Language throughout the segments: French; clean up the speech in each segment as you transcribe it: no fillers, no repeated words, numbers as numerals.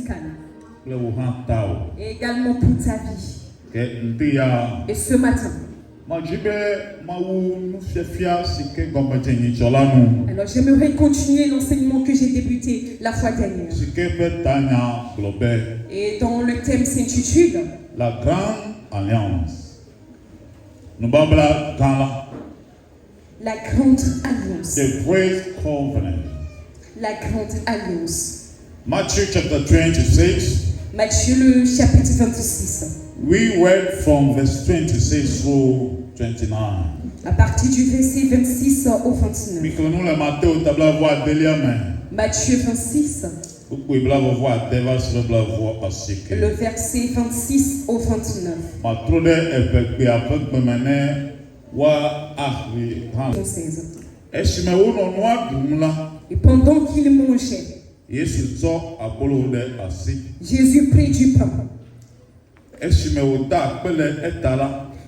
musicale. Et également pour ta vie. Et ce matin, alors j'aimerais continuer l'enseignement que j'ai débuté la fois dernière. Et dans le thème s'intitule La Grande Alliance. La Grande Alliance. The Great Covenant. La Grande Alliance. Matthew chapter 26. Matthieu le chapitre 26. We read from verse 26 through 29. À partir du verset 26 au 29. Matthieu 26. Le verset 26 au 29. 16. Et pendant qu'il mangeait, Jésus prit du pain.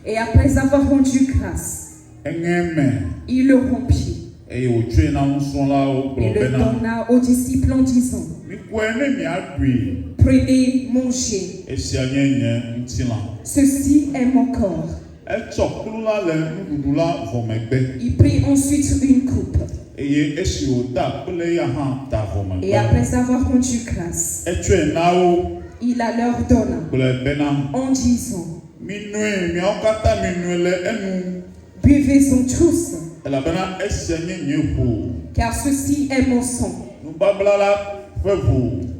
Et après avoir rendu grâce, il le rompit et le donna aux disciples en disant: prenez, mangez, ceci est mon corps. Il prit ensuite une coupe. Et après avoir rendu grâce, il la leur donna en disant: buvez-en tous, car ceci est mon sang,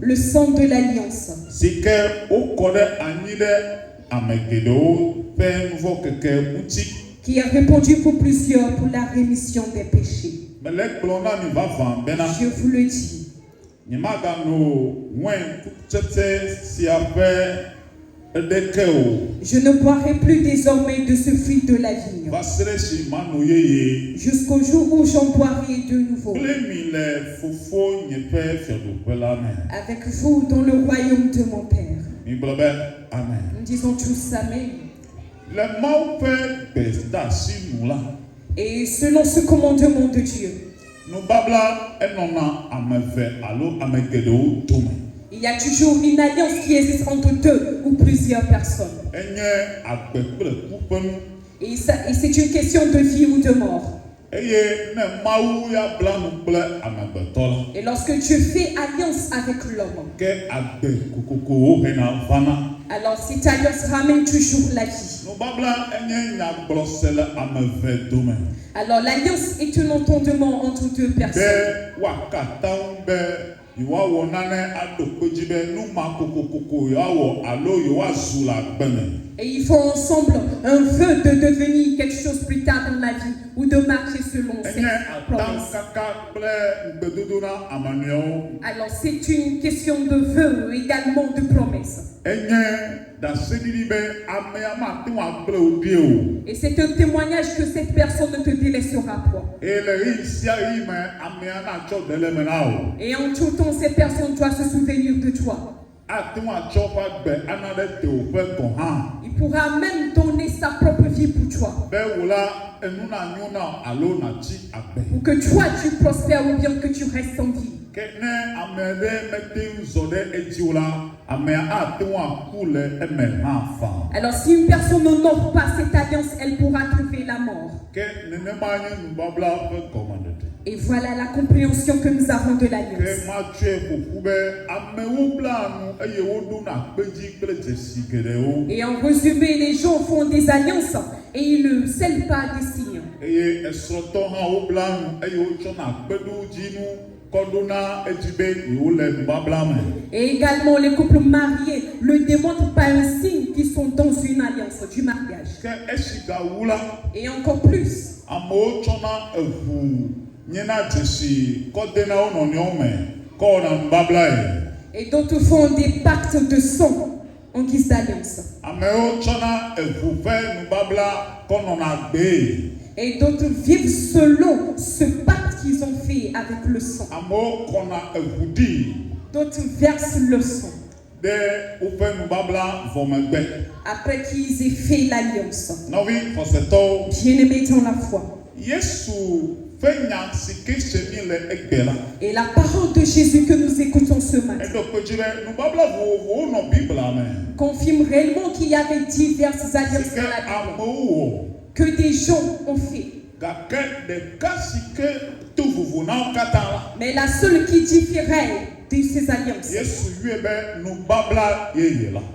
le sang de l'alliance, qui est répandu pour plusieurs pour la rémission des péchés. Je vous le dis. Je ne boirai plus désormais de ce fruit de la vigne, jusqu'au jour où j'en boirai de nouveau avec vous dans le royaume de mon Père. Amen. Nous disons tous Amen. Et selon ce commandement de Dieu, il y a toujours une alliance qui existe entre deux ou plusieurs personnes. Et c'est une question de vie ou de mort. Et lorsque Dieu fait alliance avec l'homme, alors cette alliance ramène toujours la vie. Alors l'alliance est un entendement entre deux personnes. Et ils font ensemble un vœu de devenir quelque chose plus tard dans la vie ou de marcher selon cette promesse. Alors c'est une question de vœu, également de promesse. Et c'est un témoignage que cette personne ne te délaissera pas. Et en tout temps, cette personne doit se souvenir de toi. Il pourra même donner sa propre vie pour toi. Pour que toi tu prospères ou bien que tu restes en vie. Alors si une personne n'honore pas cette alliance, elle pourra trouver la mort. Et voilà la compréhension que nous avons de l'alliance. Et en résumé, les gens font des alliances et ils ne scellent pas des signes. Et également les couples mariés le démontrent par un signe qu'ils sont dans une alliance du mariage. Et encore plus, et d'autres font des pactes de sang en guise d'alliance. Et d'autres vivent selon ce pacte qu'ils ont fait avec le sang. D'autres versent le sang après qu'ils aient fait l'alliance. Bien-aimés dans la foi, Et la parole de Jésus que nous écoutons ce matin confirme réellement qu'il y avait diverses alliances dans la Bible que des gens ont fait. Mais la seule qui différait de ces alliances,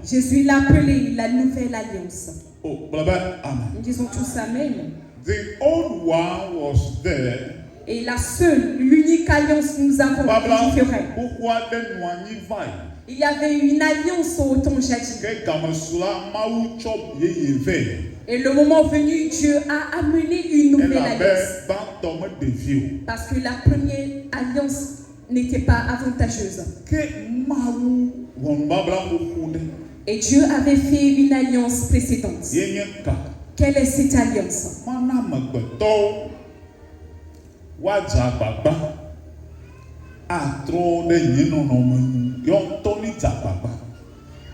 Jésus l'a appelée la nouvelle alliance. Nous disons tous Amen. The old one was there. Et la seule, l'unique alliance que nous avons qui différait. Il y avait une alliance au temps jadis. Et le moment venu, Dieu a amené une nouvelle alliance. Parce que la première alliance n'était pas avantageuse. Et Dieu avait fait une alliance précédente. Quelle est cette alliance?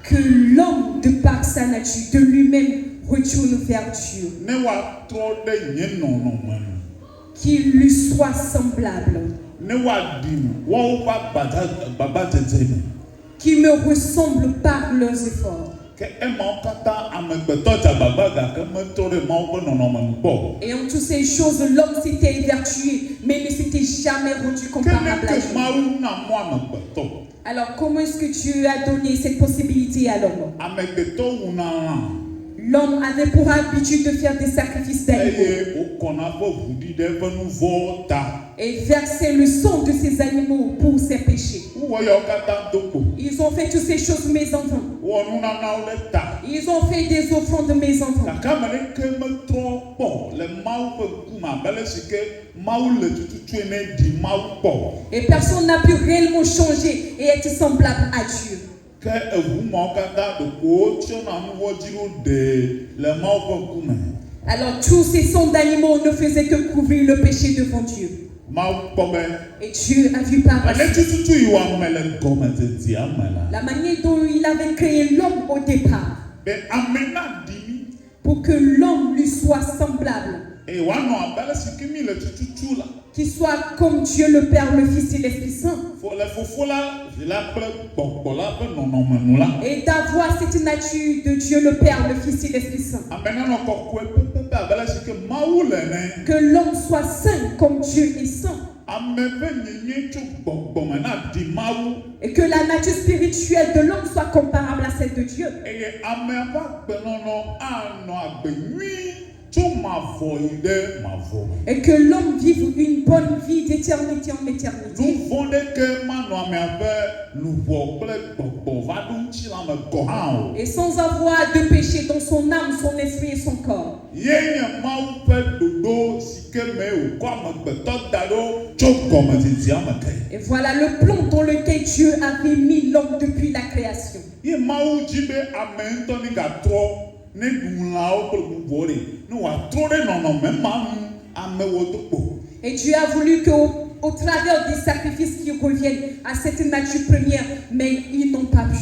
Que l'homme, de par sa nature, de lui-même, retourne vers Dieu. Qu'il lui soit semblable. Qui me ressemble par leurs efforts. Et en toutes ces choses, l'homme s'était évertué, mais ne s'était jamais rendu comparable à Dieu. Alors, comment est-ce que Dieu a donné cette possibilité à l'homme? L'homme avait pour habitude de faire des sacrifices d'animaux et verser le sang de ces animaux pour ses péchés. Ils ont fait toutes ces choses, mes enfants. Ils ont fait des offrandes, mes enfants. Et personne n'a pu réellement changer et être semblable à Dieu. Alors tous ces sangs d'animaux ne faisaient que couvrir le péché devant Dieu. Et Dieu a vu par la manière dont il avait créé l'homme au départ, pour que l'homme lui soit semblable, qu'il soit comme Dieu le Père, le Fils et l'Esprit Saint, et d'avoir cette nature de Dieu le Père, le Fils et l'Esprit Saint. Que l'homme soit saint comme Dieu est saint. Et que la nature spirituelle de l'homme soit comparable à celle de Dieu. Et que l'homme vive une bonne vie d'éternité en éternité. Et sans avoir de péché dans son âme, son esprit et son corps. Et voilà le plan dans lequel Dieu avait mis l'homme depuis la création. Et Dieu a voulu qu'au travers des sacrifices qui reviennent à cette nature première, mais ils n'ont pas pu.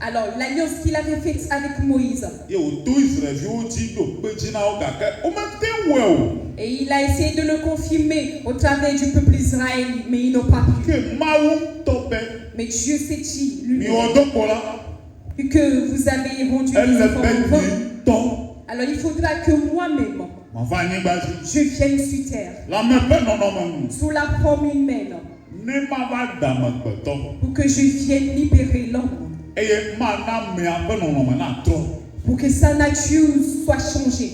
Alors l'alliance qu'il avait faite avec Moïse, et il a essayé de le confirmer au travers du peuple Israël, mais ils n'ont pas pu. Mais Dieu s'est dit lui-même que vous avez rendu des efforts en vain. Alors il faudra que moi-même je vienne sur terre sous la forme humaine pour que je vienne libérer l'homme, pour que sa nature soit changée.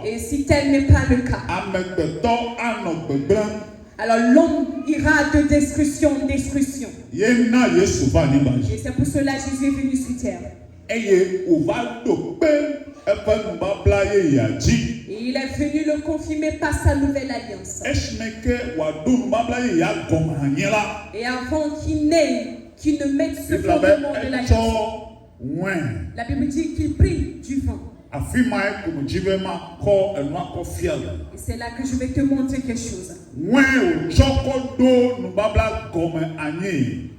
Et si tel n'est pas le cas, alors l'homme ira de destruction en destruction. Et c'est pour cela que Jésus est venu sur terre. Et il est venu le confirmer par sa nouvelle alliance. Et avant qu'il ne mette ce fondement de l'alliance, la Bible dit qu'il prit du vin. Et c'est là que je vais te montrer quelque chose.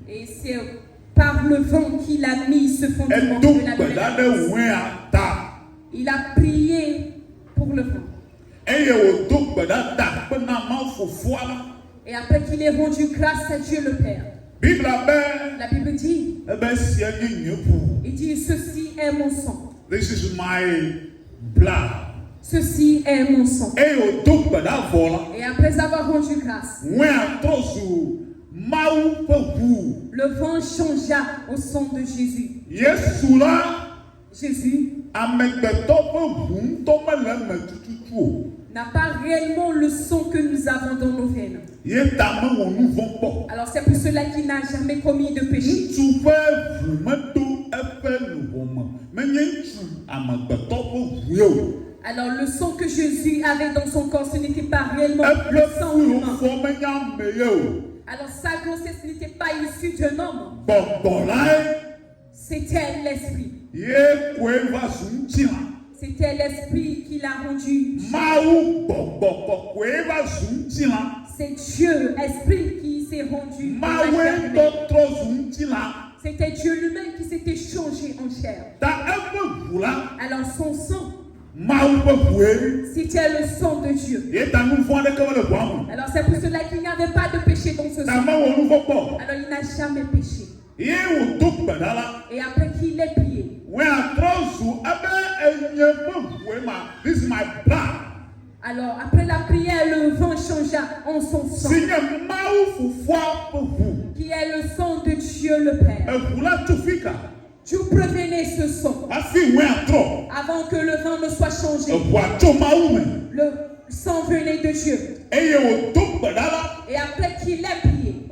Et c'est par le vent qu'il a mis ce fondement de la nouvelle alliance. Il a prié pour le vent. Et après qu'il ait rendu grâce à Dieu le Père, la Bible dit, il dit, ceci est mon sang. This is my blood. Ceci est mon sang. Et après avoir rendu grâce, le vent changea au sang de Jésus. Jésus n'a pas réellement le sang que nous avons dans nos veines. Alors c'est pour cela qu'il n'a jamais commis de péché. Alors le sang que Jésus avait dans son corps, ce n'était pas réellement le sang humain. Alors sa grossesse n'était pas issue d'un homme. C'était l'esprit. C'était l'esprit qui l'a rendu. C'est Dieu, esprit, qui s'est rendu. C'était Dieu lui-même qui s'était changé en chair. Alors son sang, c'était le sang de Dieu. Alors c'est pour cela qu'il n'y avait pas de péché dans ce sang. Alors il n'a jamais péché. Et après qu'il ait prié, alors après la prière, le vent changea en son sang, qui est le sang de Dieu le Père. Tu prévenais ce sang avant que le vent ne soit changé. Le sang venait de Dieu. Et après qu'il ait prié,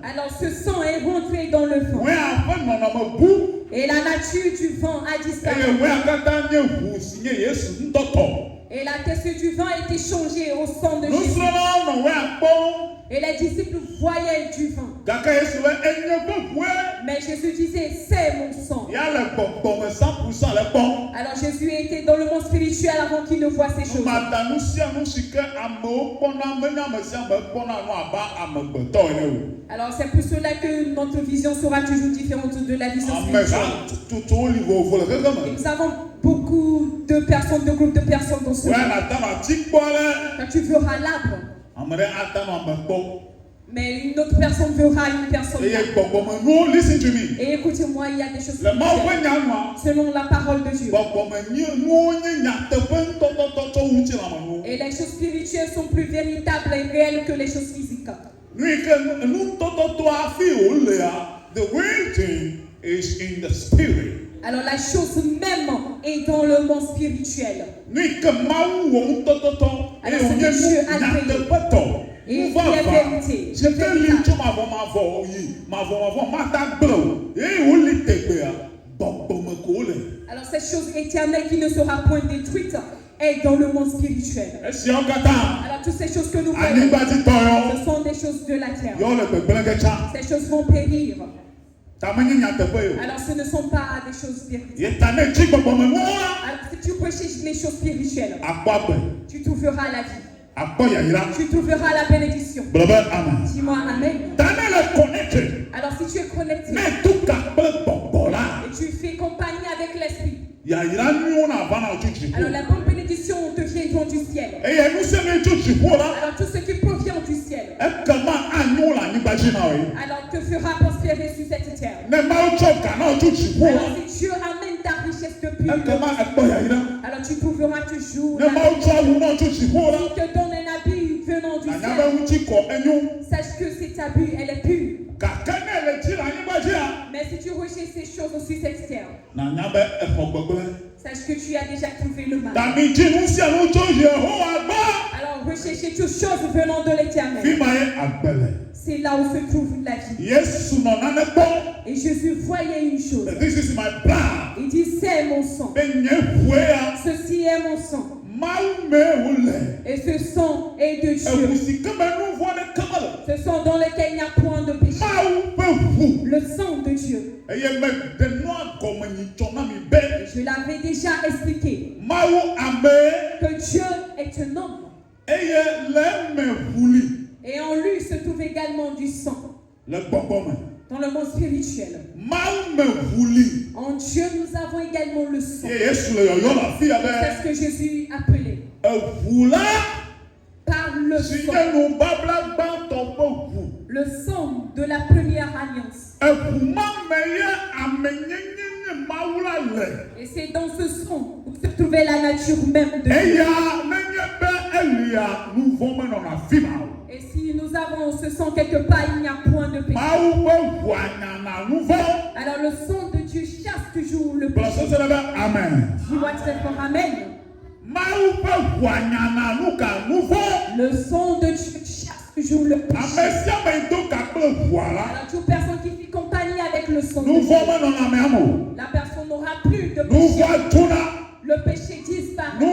alors ce sang est rentré dans le vent. Et la nature du vent a disparu. Et la tête du vent a été changée au sang de Jésus. Et les disciples voyaient du vent. Mais Jésus disait, c'est mon sang. Alors Jésus était dans le monde spirituel avant qu'il ne voie ces choses. Alors c'est pour cela que notre vision sera toujours différente de la vision spirituelle. Et nous avons beaucoup de personnes, de groupes de personnes dans ce monde. Quand tu verras l'arbre, mais une autre personne verra une personne. Et écoutez-moi, il y a des choses selon la parole de Dieu. Et les choses spirituelles sont plus véritables et réelles que les choses physiques. The real thing is in the spirit. Alors la chose même est dans le monde spirituel. Alors ce que Dieu a créé. Et il est vérité. Alors cette chose éternelle qui ne sera point détruite est dans le monde spirituel. Alors toutes ces choses que nous voyons, ce sont des choses de la terre. Ces choses vont périr. Alors ce ne sont pas des choses spirituelles. Alors si tu recherches les choses spirituelles, tu trouveras la vie. Tu trouveras la bénédiction. Dis-moi amen. Alors si tu es connecté et tu fais compagnie avec l'esprit, alors la bonne bénédiction te viendra du ciel. Alors tout ce qui provient du ciel, alors te fera prospérer sur cette terre. Alors si Dieu amène ta richesse de pure, alors tu trouveras toujours la vie. Si te donne un habit venant du ciel, sache que cet habit, elle est pure. Mais si tu recherches ces choses sur cette terre, sache que tu as déjà trouvé le mal. Alors recherchez toutes choses venant de l'éternel. C'est là où se trouve la vie. Et Jésus voyait une chose. Il dit, c'est mon sang. Ceci est mon sang. Et ce sang est de Dieu. Ce sang dans lequel il n'y a point de péché. Le sang de Dieu. Je l'avais déjà expliqué. Que Dieu est un homme. Et en lui se trouve également du sang. Dans le monde spirituel. En Dieu, nous avons également le sang. C'est ce que Jésus appelait. par le sang. Le sang de la première alliance. Et c'est dans ce sang où se trouvait la nature même de Dieu. Et si nous avons ce sang quelque part, il n'y a point de péché. Alors le sang de Dieu chasse toujours le péché. Amen. Dis-moi très fort amen. Le sang de Dieu chasse toujours le péché. Alors toute personne qui fait compagnie avec le sang de Dieu, la personne n'aura plus de péché. Le péché disparaît. Le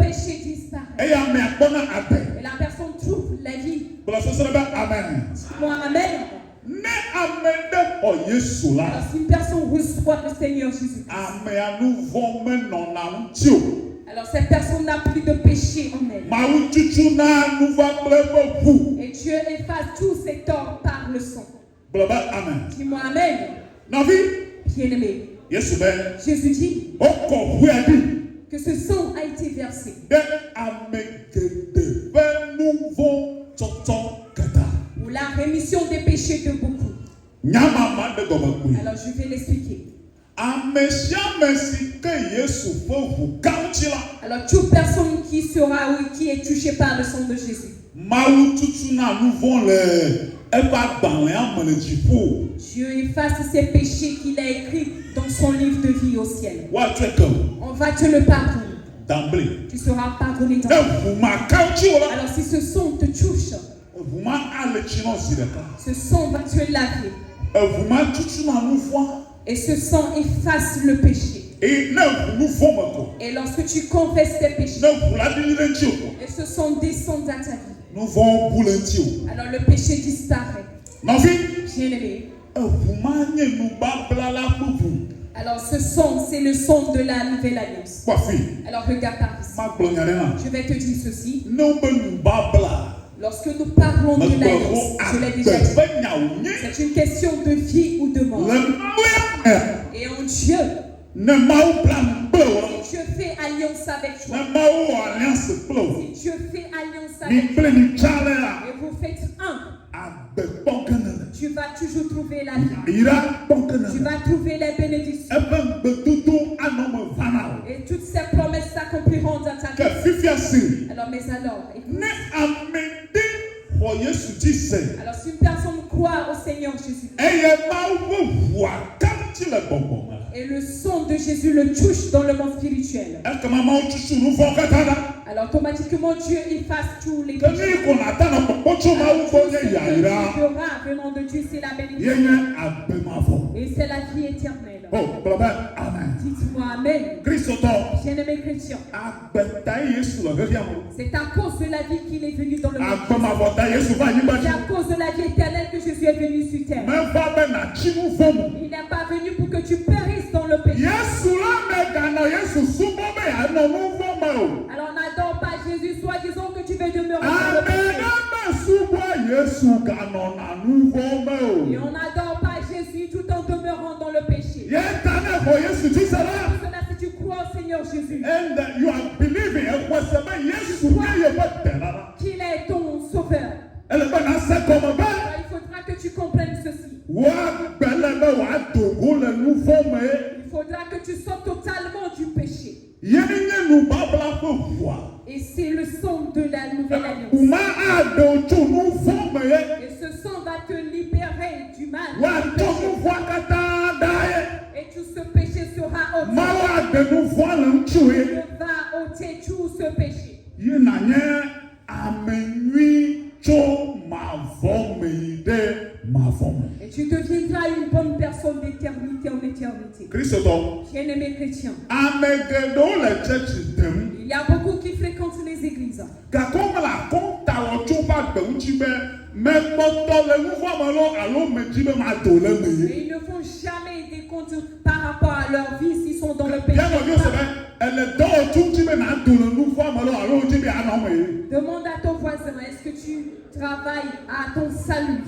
péché disparaît. Et la personne trouve la vie. Amen. Dis-moi amen. Alors si une personne reçoit le Seigneur Jésus, alors cette personne n'a plus de péché en elle. Et Dieu efface tous ses torts par le sang. Dis-moi amen. Bien-aimé, Jésus dit que ce sang a été versé pour la rémission des péchés de beaucoup. Alors je vais l'expliquer. Alors toute personne qui sera ou qui est touchée par le sang de Jésus, Dieu efface ses péchés qu'il a écrits dans son livre de vie au ciel. On va te le pardonner. Tu seras pardonné d'emblée. Alors si ce sang te touche, ce sang va te laver. Et ce sang efface le péché. Et lorsque tu confesses tes péchés, et ce sang descend à ta vie, alors le péché disparaît. Bien-aimé. Alors ce sang, c'est le sang de la nouvelle alliance. Alors regarde par ici. Je vais te dire ceci. Lorsque nous parlons de l'alliance, je l'ai déjà dit, c'est une question de vie ou de mort. Et en Dieu, si Dieu fait alliance avec toi, si Dieu fait alliance avec toi, et vous faites un, tu vas toujours trouver la vie. Tu vas trouver les bénédictions. Et toutes ces promesses s'accompliront dans ta vie. Alors, mais alors, alors si une personne croit au Seigneur Jésus, et le sang de Jésus le touche dans le monde spirituel, alors automatiquement Dieu efface tous les péchés. Venant de Dieu, c'est la bénédiction. Et c'est la vie éternelle. Dites-moi amen. Bien-aimé chrétien, c'est à cause de la vie qu'il est venu dans le monde. C'est à cause de la vie éternelle que Jésus est venu sur terre. Il n'est pas venu pour que tu périsses dans le péché. Alors n'adore pas Jésus, soit disant que tu veux demeurer dans le péché. Et on n'adore pas Jésus tout en demeurant dans le péché. Cela, si tu crois au Seigneur Jésus, qu'il est ton sauveur, il faudra que tu comprennes ceci. Il faudra que tu sortes totalement du péché. Et c'est le sang de la nouvelle alliance. Et ce sang va te libérer du mal. Et tout ce péché sera ôté. Dieu va ôter tout ce péché. Et tu deviendras une bonne personne d'éternité en éternité. Bien-aimé chrétien, il y a beaucoup qui fréquentent les églises. Et ils ne font jamais des comptes par rapport à leur vie s'ils sont dans le péché. Demande à ton voisin, est-ce que tu travailles à ton salut?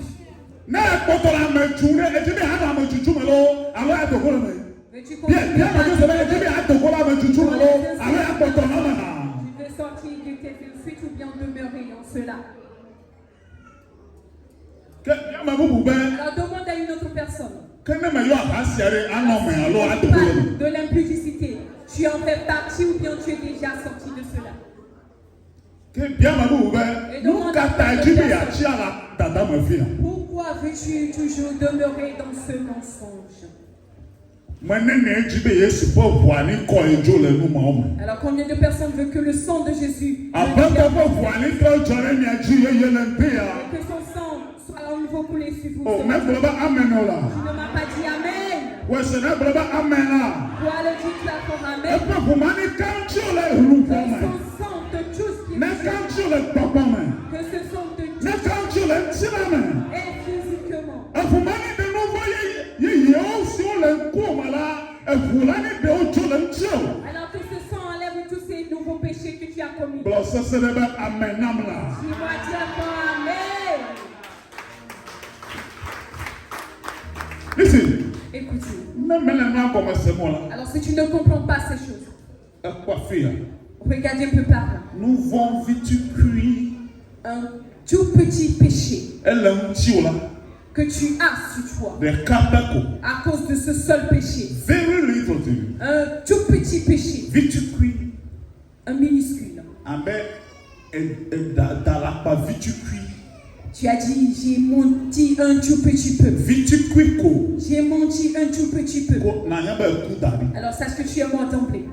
Tu sortir de tes fuites ou bien demeurer en cela. Alors demande à une autre personne. De l'impudicité. Tu en fais partie ou bien tu es déjà sorti de cela. Et demande à pourquoi veux-tu toujours demeurer dans ce mensonge? Alors combien de personnes veulent que le sang de Jésus et que son sang soit à nouveau coulé sur vous? Tu ne m'as pas dit Amen. Toi le dis là pour Amen. Que son sang te touche qui que ce sang te touche et physiquement. Alors que ce sang enlève tous ces nouveaux péchés que tu as commis. Dis-moi Dieu Amen. Écoutez. Alors si tu ne comprends pas ces choses, regardez un peu par là. Nous vont vite cuire un tout petit péché que tu as sur toi à cause de ce seul péché. Un tout petit péché. Un minuscule. Tu as dit, j'ai menti un tout petit peu. J'ai menti un tout petit peu. Alors sache que tu es mort d'emblée.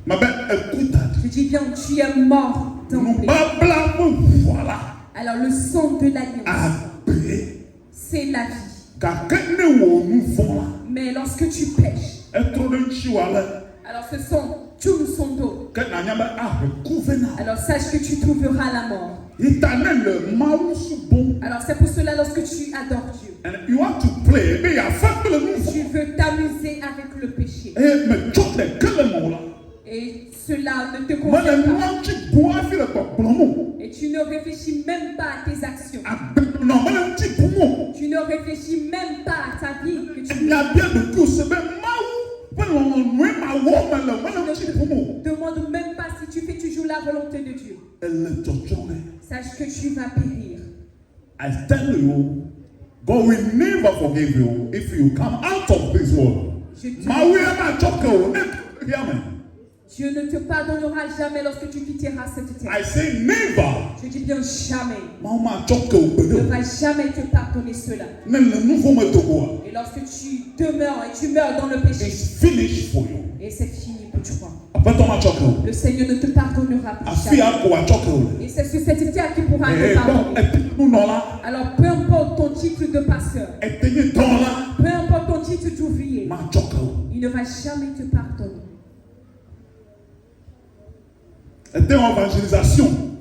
Je dis bien, tu es mort d'emblée. Alors le sang de l'alliance, c'est la vie. Mais lorsque tu pêches, alors ce sang tourne son dos. Alors sache que tu trouveras la mort. Alors c'est pour cela lorsque tu adores Dieu, tu veux t'amuser avec le péché. Et cela ne te convient pas. Et tu ne réfléchis même pas à tes actions. Tu ne réfléchis même pas à ta vie que tu demande même pas si tu fais toujours la volonté de Dieu. Sache que tu vas périr. I tell you, God will never forgive you if you come out of this world. Dieu ne te pardonnera jamais lorsque tu quitteras cette terre. I say never. Je dis bien jamais. Il ne va jamais te pardonner cela. Et lorsque tu demeures et tu meurs dans le péché, et c'est fini pour toi. Le Seigneur ne te pardonnera plus jamais. Et c'est sur cette terre qu'il pourra te pardonner. Alors peu importe ton titre de pasteur, peu importe ton titre d'ouvrier, il ne va jamais te pardonner.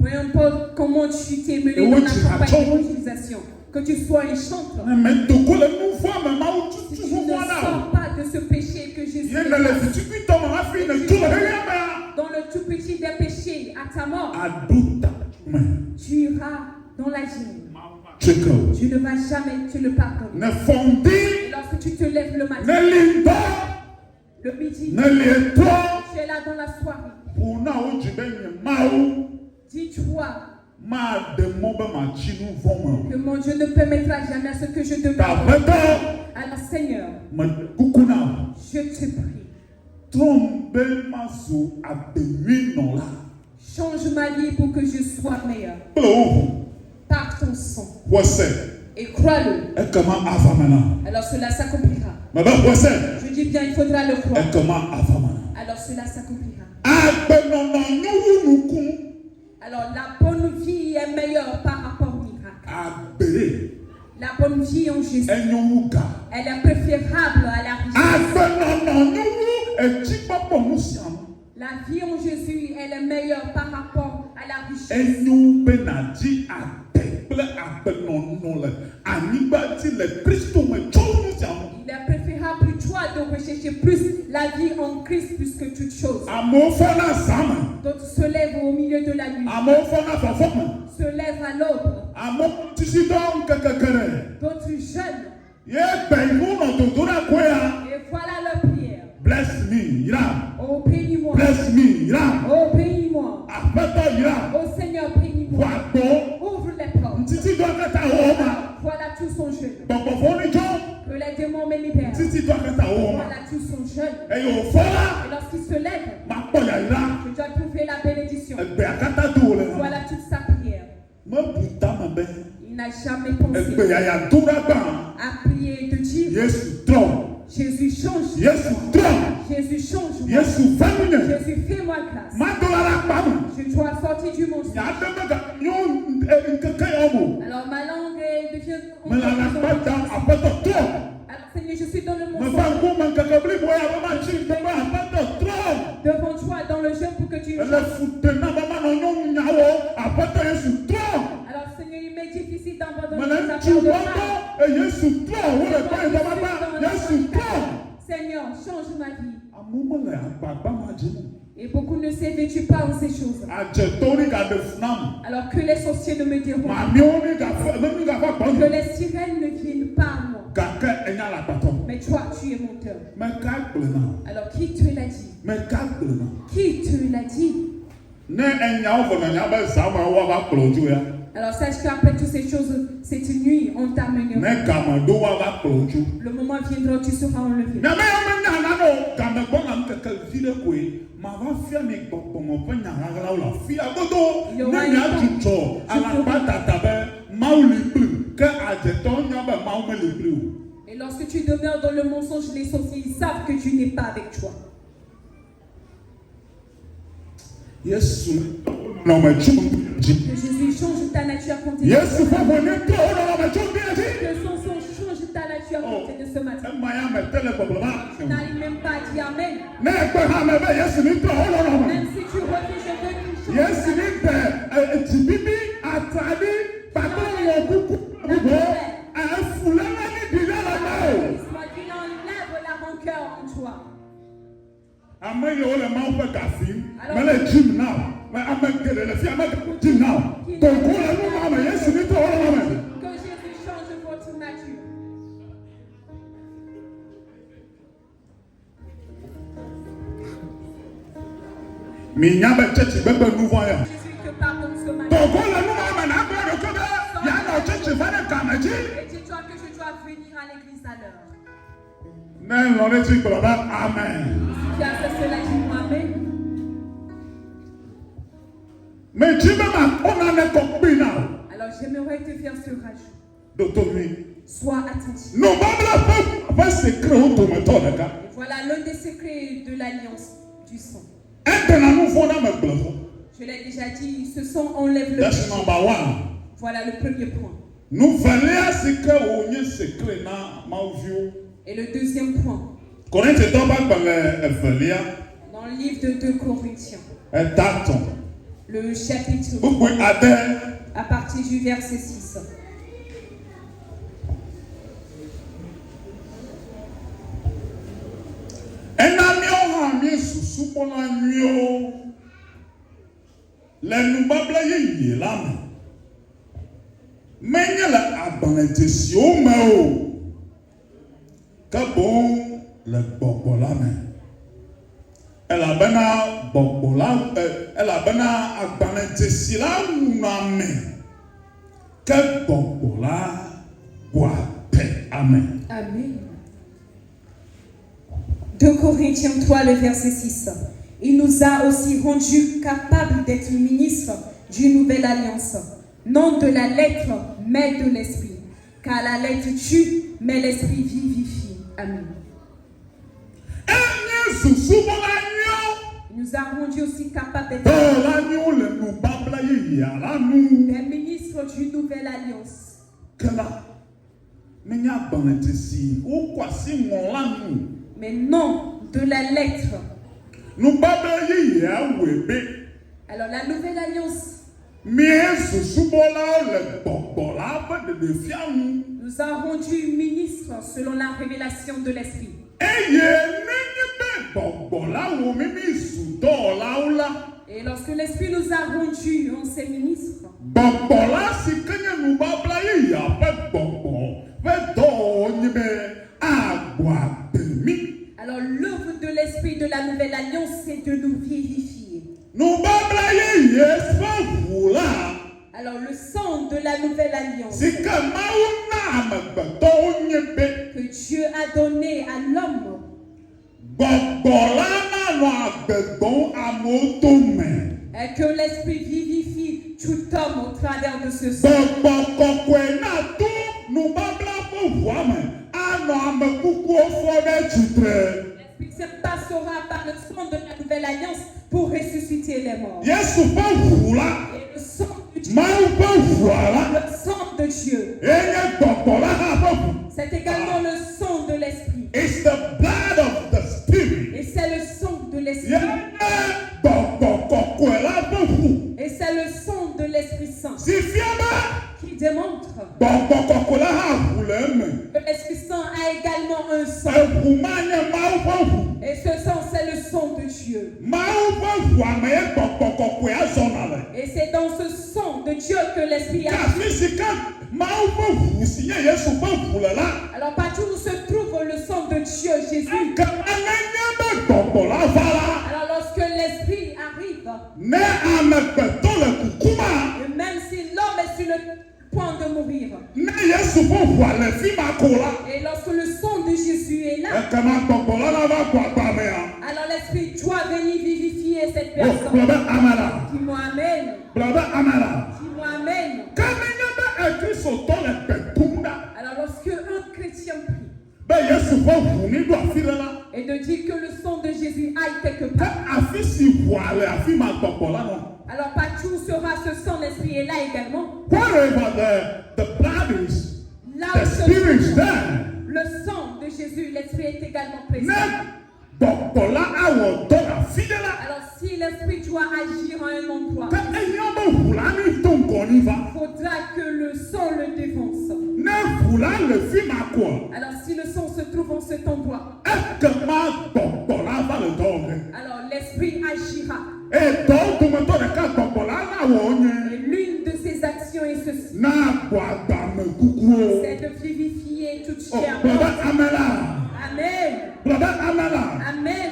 Peu importe comment tu t'es mené dans la campagne d'évangélisation, que tu sois un chanteur, si tu ne sors pas de ce péché que Jésus a dans le tout petit des péchés à ta mort, tu iras dans la gêne. Tu ne vas jamais te le pardonner. Et lorsque tu te lèves le matin, le midi, tu es là dans la soirée. Dis-toi que mon Dieu ne permettra jamais à ce que je demande. Alors Seigneur, je te prie, change ma vie pour que je sois meilleur par ton sang. Et crois-le. Alors cela s'accomplira. Je dis bien, il faudra le croire. Alors cela s'accomplira. Alors la bonne vie est meilleure par rapport au miracle. La bonne vie en Jésus, elle est préférable à la richesse. La vie en Jésus, elle est meilleure par rapport à la richesse. Il est préférable pour toi de rechercher plus la vie en Christ plus que toute chose. D'autres se lèvent au milieu de la nuit. Se lèvent à l'aube. D'autres jeûnent. Et voilà leur prière. Bless me, oh, bénis-moi. Bless me, oh, bénis-moi. Ouvre les portes. Voilà tout son jeûne. Que les démons me libèrent. Voilà tout son jeûne. Et lorsqu'il se lève, je dois trouver la bénédiction. Voilà toute sa prière. Il n'a jamais pensé à prier de dire Jésus change. Jésus change. Jésus fais-moi grâce. Je dois sortir du mensonge. Alors ma langue devient. Alors Seigneur, je suis dans le mensonge. Devant toi dans le jeûne pour que tu alors Seigneur, il m'est difficile d'abandonner ta part de Seigneur, change ma vie. Et beaucoup ne savent pas en ces choses. Alors que les sorciers ne me diront que les sirènes ne viennent pas à moi. Mais toi, tu es mon Dieu. Alors qui te l'a dit? Qui te l'a dit? Alors sache qu'après toutes ces choses, cette nuit, on t'amènera. Le moment viendra où tu seras enlevé. Et lorsque tu demeures dans le mensonge, les sorciers savent que tu n'es pas avec toi. Yes. Que Jésus change ta nature quand il est que son sang change ta nature quand il est de ce matin. Tu n'arrives même pas à dire Amen. Même si tu refuses, je veux qu'il qu'il enlève la rancœur en toi. Que Jésus change votre nature. Jésus te pardonne ce matin. Et dis-toi que je dois venir à l'église à l'heure. Amen. Si tu as fait cela, dis-moi Amen. Alors j'aimerais te faire ce rajout. Sois attentif. Et voilà l'un des secrets de l'alliance du sang. Je l'ai déjà dit, ce sang enlève le péché. Voilà le premier point. Et le deuxième point. Dans le livre de 2 Corinthiens. Le chapitre 3, à partir du verset 6. Elle a bena agbanetesila nuname que bobola boite. Amen. Amen. 2 Corinthiens 3, le verset 6. Il nous a aussi rendus capables d'être ministres d'une nouvelle alliance, non de la lettre, mais de l'esprit. Car la lettre tue, mais l'esprit vivifie. Amen. Il nous a rendus aussi capables d'être des ministres d'une nouvelle alliance. Mais non de la lettre. Alors la nouvelle alliance nous a rendus ministres selon la révélation de l'esprit. Et lorsque l'esprit nous a rendus en ses ministres, alors l'œuvre de l'esprit de la nouvelle alliance, c'est de nous vivifier. Alors le sang de la nouvelle alliance que Dieu a donné à l'homme. Et que l'Esprit vivifie tout homme au travers de ce sang. L'Esprit se passera par le sang de la nouvelle alliance pour ressusciter les morts. Et le sang de Dieu, c'est également le sang de l'Esprit. It's the blood of the Spirit. Et c'est le sang de l'Esprit. Et c'est le sang de l'Esprit Saint qui démontre que l'Esprit Saint a également un sang. Et ce sang, c'est le sang de Dieu. Et c'est dans ce sang de Dieu que l'Esprit agit. Alors partout où se trouve le sang de Dieu, Jésus. Alors lorsque l'Esprit arrive, et même si l'homme est sur le point de mourir, et lorsque le sang de Jésus est là, alors l'Esprit doit venir vivifier cette personne. Dis-moi amen. Dis-moi amen. Alors lorsque un chrétien prie et de dire que le sang de Jésus aille quelque part, alors partout où sera ce sang, l'Esprit est là également. Là où le sang de Jésus, l'Esprit est également présent. Alors si l'Esprit doit agir en un endroit, il faudra que le sang le défonce. Alors si le sang se trouve en cet endroit, alors l'Esprit agira. Et l'une de ses actions est ceci, c'est de vivifier toute chair. Amen. Amen.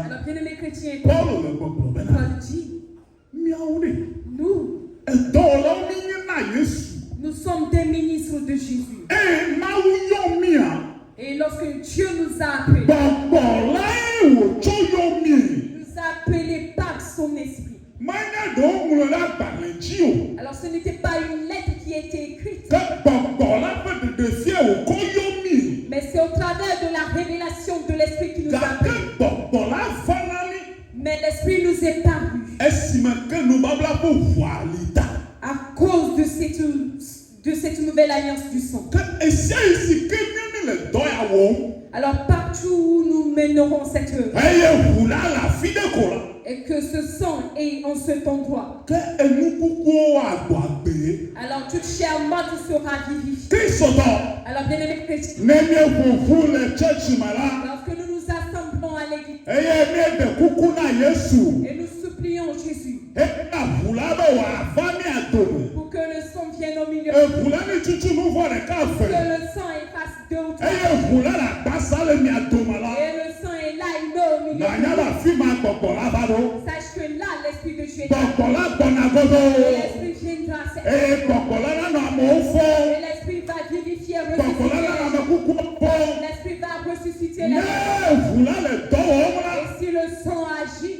Alors bien-aimés chrétiens, Paul dit, nous sommes des ministres de Jésus. Et lorsque Dieu nous a appelés, nous a appelés par son esprit. Alors ce n'était pas une lettre qui était écrite, mais c'est au travers de la révélation de l'Esprit qui nous a appelés. Mais l'Esprit nous est paru à cause de cette nouvelle alliance du sang. Alors partout où nous mènerons cette œuvre, et que ce sang est en cet endroit, alors toute chair morte sera vivifiée. Alors bien-aimés chrétiens, lorsque nous nous assemblons à l'église et nous supplions Jésus pour que le sang vienne au milieu, que le sang efface deux ou trois, et le sang est là, il est au milieu. Sache que là, l'Esprit de Dieu est là. Et l'Esprit viendra. Et l'Esprit va vivifier, ressusciter. L'Esprit va ressusciter les morts. Et si le sang agit,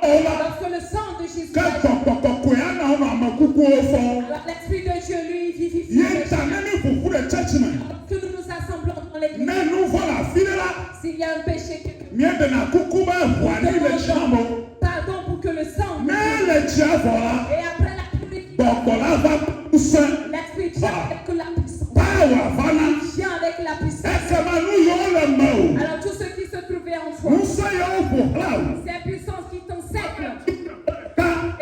lorsque le sang de Jésus agit, alors l'Esprit de Dieu lui vivifie. Que nous nous assemblons dans l'église. S'il y a un péché, pardon pour que le sang. Et après la purification, l'Esprit vient avec la puissance. Vient avec la puissance. Alors tout ce qui se trouvait en toi, ces puissances qui t'encerclent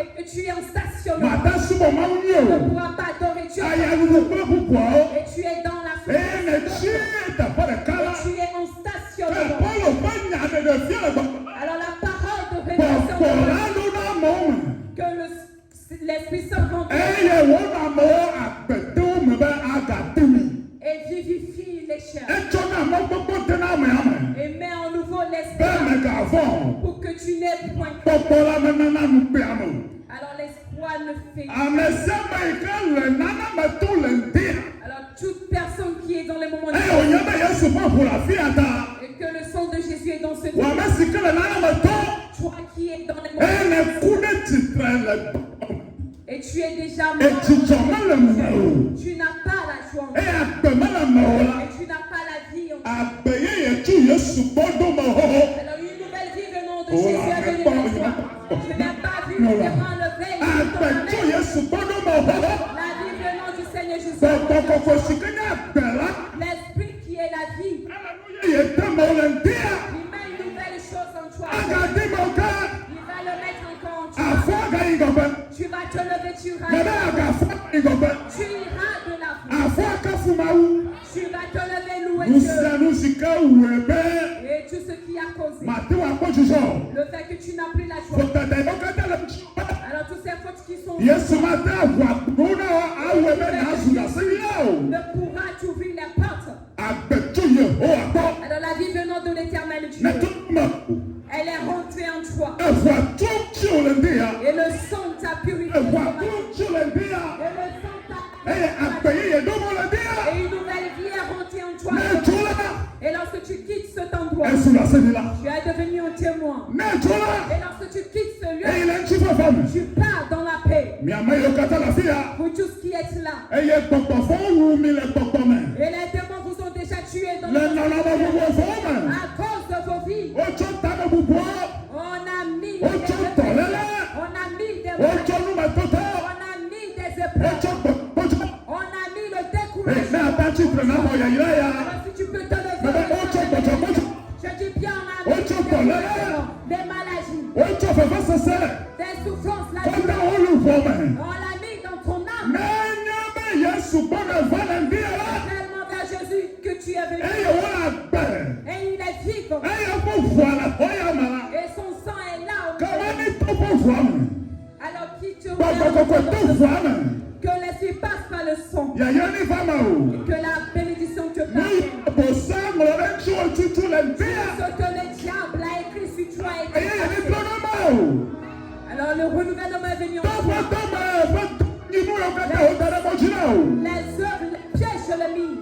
et que tu es en stationnement, tu ne pourras pas adorer Dieu. Et tu es dans la souffrance. Et tu es en stationnement. Alors la parole de révélation que l'Esprit Saint et vivifie les chairs. Et met en nouveau l'esprit pour que tu n'aies point. Alors l'espoir ne fait rien. Alors toute personne qui est dans les moments de et que le sang de Jésus est dans ce temps, toi qui es dans les moments et tu es déjà mort, tu n'as pas la joie et tu n'as pas la vie en toi. Alors une nouvelle vie venant de Jésus est venue vers toi. Je n'ai pas vu durant le veille la vie venant du Seigneur Jésus. L'esprit qui est la vie, il met une nouvelle chose en toi. Il va le mettre encore en toi. Tu vas te lever, tu iras de l'avant. Tu vas te lever, louer Dieu. Et tout ce qui a causé le fait que tu n'as plus la joie. Alors toutes ces fautes qui sont ne pourra t'ouvrir les portes. Alors la vie venant de l'Éternel Dieu, elle est rentrée en toi. Et le sang t'a purifié. Et le sang t'a et une nouvelle vie est rentrée en toi. Et lorsque tu quittes cet endroit, tu es devenu un témoin. Et lorsque tu quittes ce lieu, tu pars dans la paix. Pour tous qui êtes là. Et les démons vous ont déjà tué dans le monde. À cause de vos vies. On a mis des épreuves. On a mis le découragement. Si tu peux te lever, je dis bien, on a mis des maladies, des souffrances, la douleur. On l'a mis dans ton âme. Tellement vers Jésus que tu es venu. Et il est vivant. Et son sang est là. Alors qui te regarde, que l'esprit passe par le sang. Et que la bénédiction te parvienne. Ce que le diable a écrit sur toi est écrit. Alors le renouvellement est venu en toi. Les œuvres, les pièges, je l'ai mis.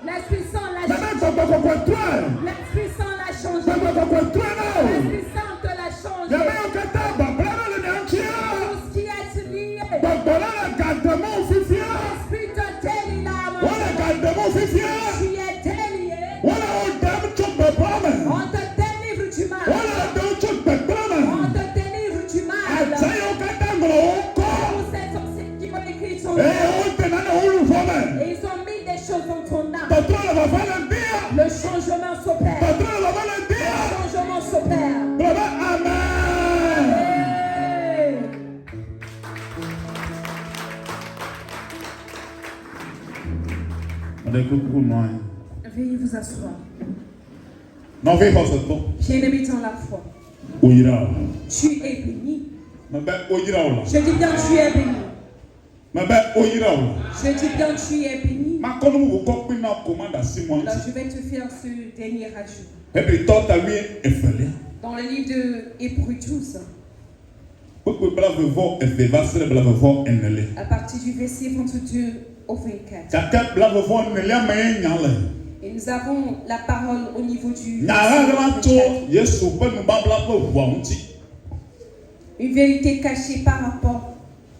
L'Esprit Saint l'a changé. L'Esprit Saint l'a changé. L'Esprit Saint te l'a changé. Tout ce qui est lié. L'Esprit te délie l'âme. Tu es délié. On te délivre du mal. On te délivre du mal. Tous ces sorciers qui ont écrit ton nom. Et ils ont mis des choses dans ton âme. Le changement s'opère. Le changement s'opère. Amen. Veuillez vous asseoir. Bien-aimé dans la foi. Tu es béni. Je dis bien tu es béni. Je dis bien tu es béni. Alors je vais te faire ce dernier ajout. Dans le livre de Hébreux 12, à partir du verset 22 au 24. Et nous avons la parole au niveau du une vérité cachée par rapport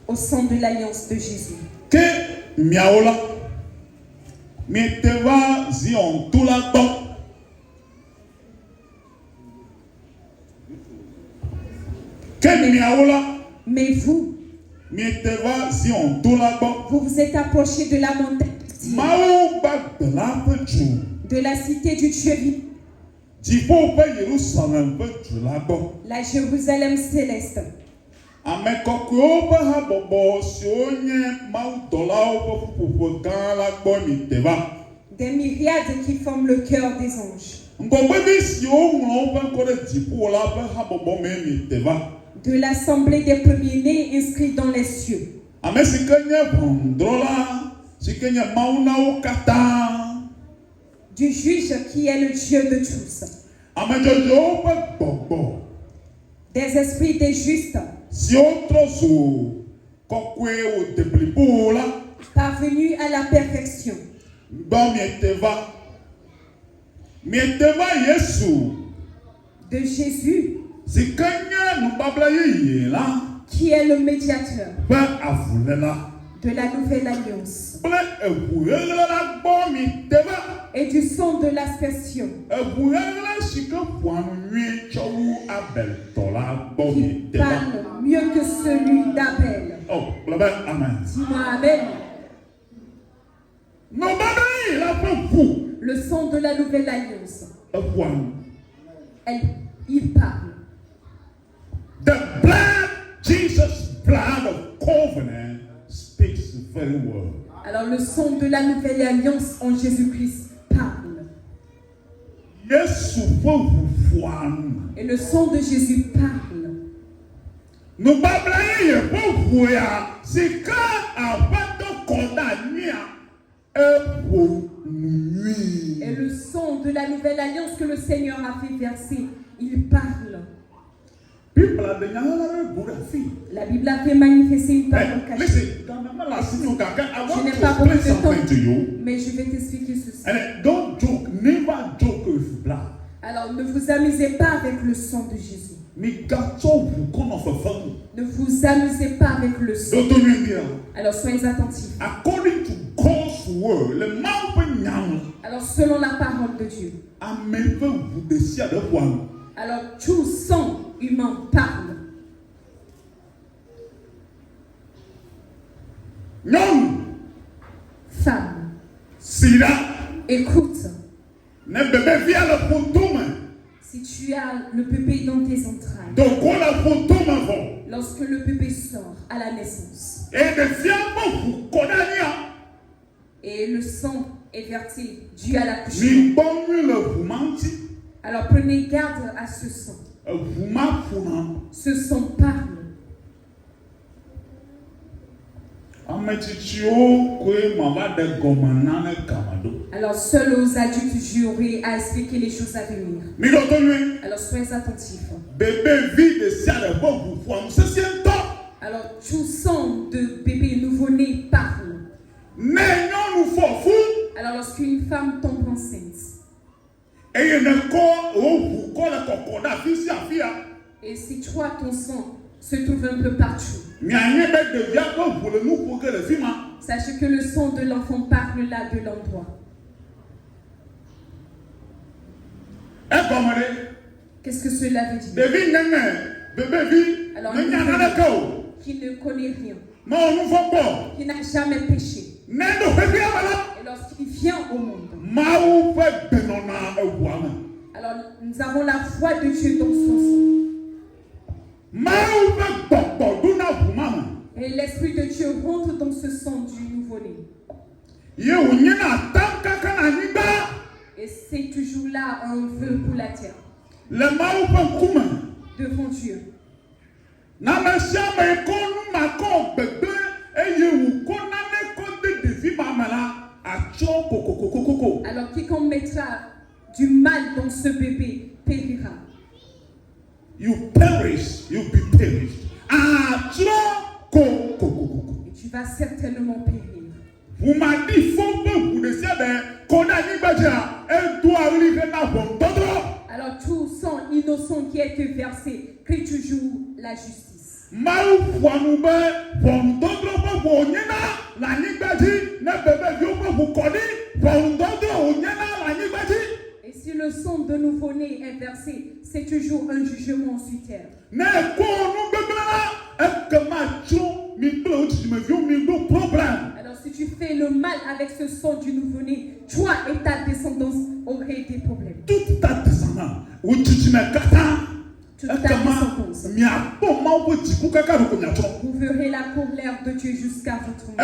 au sang de l'alliance de Jésus. Mais vous vous êtes approchés de la montagne, de la cité du Dieu vivant, la Jérusalem céleste. Des myriades qui forment le cœur des anges. De l'assemblée des premiers-nés inscrits dans les cieux. Du juge qui est le Dieu de tous. Des esprits des justes Parvenu à la perfection. De Jésus. Qui est le médiateur de la nouvelle alliance et du sang de l'aspersion qui parle mieux que celui d'Abel. Dis-moi Amen. Le sang de la nouvelle alliance, il parle. The blood, Jesus' blood of covenant speaks very well. Alors le sang de la nouvelle alliance en Jésus-Christ parle. Et le sang de Jésus parle. Et le sang de la nouvelle alliance que le Seigneur a fait verser, il parle. La Bible a fait manifester une parole cachée. Je n'ai pas beaucoup de temps, mais je vais t'expliquer ceci. Alors ne vous amusez pas avec le sang de Jésus. Ne vous amusez pas avec le sang. Alors soyez attentifs. Alors selon la parole de Dieu. Alors tout sang humain parle. Femme. Écoute. Si tu as le bébé dans tes entrailles. Lorsque le bébé sort à la naissance. Et le sang est versé dû à l'accouchement. Alors prenez garde à ce sang. Ce sang parle. Alors seuls aux adultes j'aurai à expliquer les choses à venir. Alors soyez attentifs. Alors tout sang de bébé nouveau-né parle. Alors lorsqu'une femme tombe enceinte. Et si toi ton sang se trouve un peu partout. Sachez que le sang de l'enfant parle là de l'endroit. Qu'est-ce que cela veut dire? Alors qui ne connaît rien, qui n'a jamais péché, et lorsqu'il vient au monde, alors nous avons la foi de Dieu dans son sang. Et l'Esprit de Dieu rentre dans ce sang du nouveau-né. Et c'est toujours là un vœu pour la terre. Devant Dieu. Alors quiconque mettra du mal dans ce bébé périra. You perish, you be perished. Et tu vas certainement périr. Vous m'avez dit, alors tout sang innocent qui a été versé crée toujours la justice. Et si le sang de nouveau-né est versé, c'est toujours un jugement sur terre. Alors si tu fais le mal avec ce sang du nouveau-né, toi et ta descendance auraient des problèmes. Toute ta descendance. Vous verrez la colère de Dieu jusqu'à votre mort.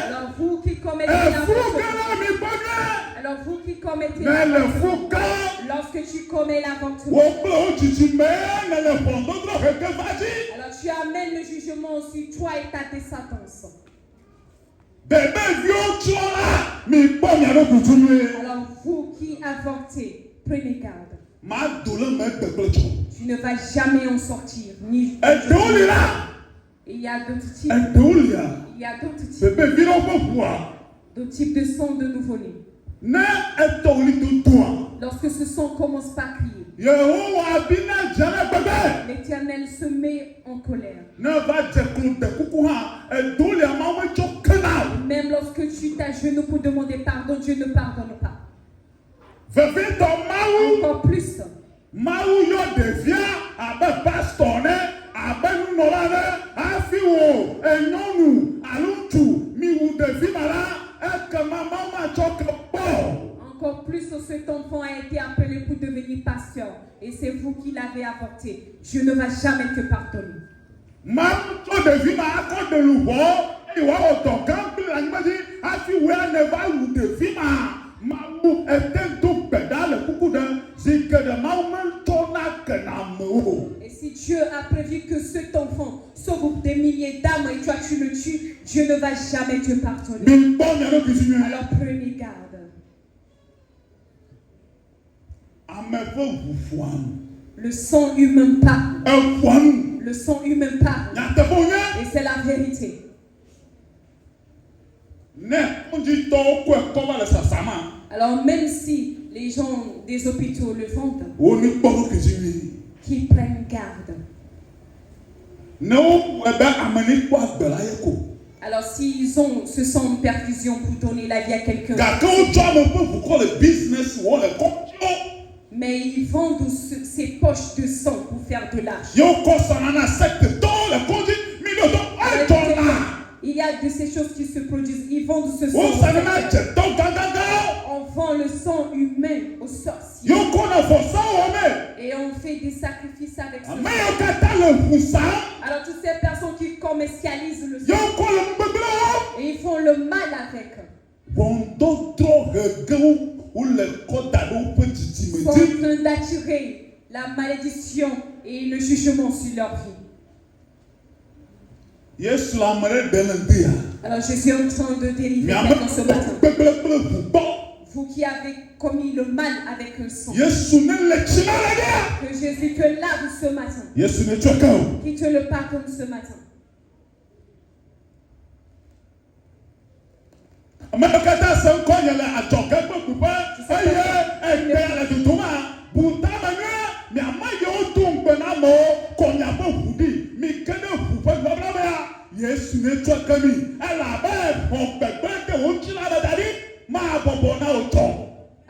Alors vous qui commettez l'avortement, alors vous qui commettez l'avortement, lorsque tu commets l'avortement, alors tu amènes le jugement sur toi et ta descendance. Alors vous qui avortez, prenez garde. Tu ne vas jamais en sortir. Ni il y a d'autres types. Il y a d'autres types de sons de nouveau-né. Lorsque ce son commence par crier, l'Éternel se met en colère. Même lorsque tu t'agenouilles pour demander pardon, Dieu ne pardonne pas. Encore plus. Encore plus, cet enfant a été appelé pour devenir pasteur. Et c'est vous qui l'avez avorté. Dieu ne va jamais te pardonner. Et si Dieu a prévu que cet enfant sauve des milliers d'âmes et toi tu le tues, Dieu ne va jamais te pardonner. Alors prenez garde. Le sang humain parle. Le sang humain parle. Et c'est la vérité. Alors même si les gens des hôpitaux le vendent, qu'ils prennent garde. Alors s'ils ont ce sang de perfusion pour donner la vie à quelqu'un, mais ils vendent ces poches de sang pour faire de l'argent. Il y a de ces choses qui se produisent. Ils vendent ce sang. On vend le sang humain aux sorciers. Et on fait des sacrifices avec ce sang. Alors toutes ces personnes qui commercialisent le sang, et ils font le mal avec. Sont en train d'attirer la malédiction et le jugement sur leur vie. Alors Jésus est en train de délivrer maintenant ce matin. Vous qui avez commis le mal avec un sang, que Jésus te lave ce matin, qui te le pardonne ce matin.